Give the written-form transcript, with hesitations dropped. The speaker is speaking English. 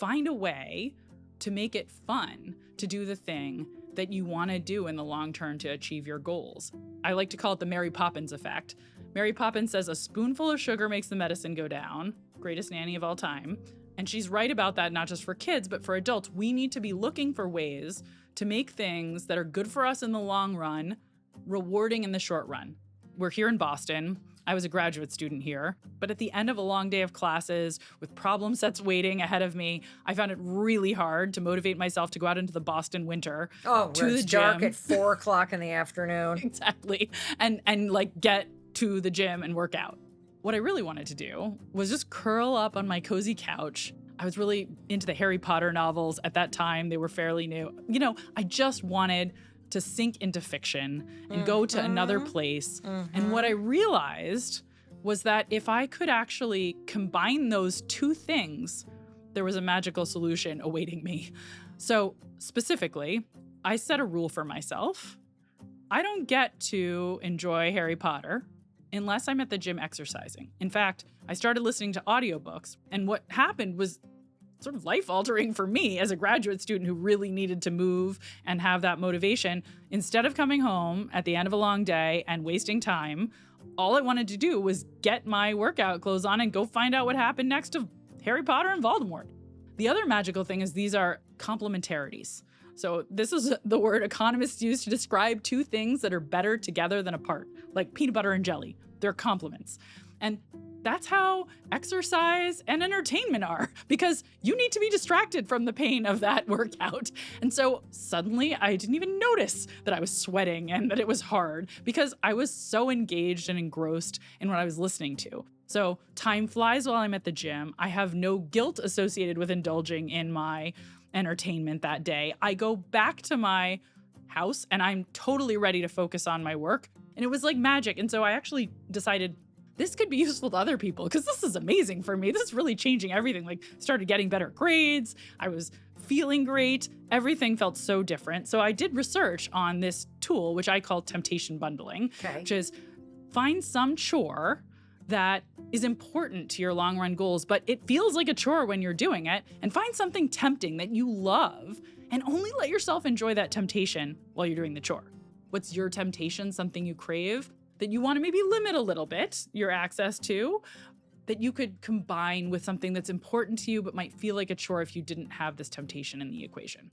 find a way to make it fun to do the thing that you want to do in the long term to achieve your goals. I like to call it the Mary Poppins effect. Mary Poppins says a spoonful of sugar makes the medicine go down. Greatest nanny of all time. And she's right about that, not just for kids, but for adults. We need to be looking for ways to make things that are good for us in the long run, rewarding in the short run. We're here in Boston. I was a graduate student here, but at the end of a long day of classes with problem sets waiting ahead of me, I found it really hard to motivate myself to go out into the Boston winter to the it's gym. dark at 4 o'clock in the afternoon. Exactly. And like get to the gym and work out. What I really wanted to do was just curl up on my cozy couch. I was really into the Harry Potter novels at that time. They were fairly new. You know, I just wanted to sink into fiction and go to another place. And what I realized was that if I could actually combine those two things, there was a magical solution awaiting me. So specifically, I set a rule for myself. I don't get to enjoy Harry Potter unless I'm at the gym exercising. In fact, I started listening to audiobooks, and what happened was sort of life-altering for me as a graduate student who really needed to move and have that motivation. Instead of coming home at the end of a long day and wasting time, all I wanted to do was get my workout clothes on and go find out what happened next to Harry Potter and Voldemort. The other magical thing is these are complementarities. So this is the word economists use to describe two things that are better together than apart, like peanut butter and jelly. They're complements. And that's how exercise and entertainment are, because you need to be distracted from the pain of that workout. And so suddenly I didn't even notice that I was sweating and that it was hard because I was so engaged and engrossed in what I was listening to. So time flies while I'm at the gym. I have no guilt associated with indulging in my entertainment that day. I go back to my house and I'm totally ready to focus on my work. And it was like magic. And so I actually decided this could be useful to other people because this is amazing for me. This is really changing everything. Like, started getting better grades. I was feeling great. Everything felt so different. So I did research on this tool, which I call temptation bundling, which is find some chore that is important to your long run goals, but it feels like a chore when you're doing it, and find something tempting that you love and only let yourself enjoy that temptation while you're doing the chore. What's your temptation? Something you crave that you want to maybe limit a little bit your access to, that you could combine with something that's important to you but might feel like a chore if you didn't have this temptation in the equation.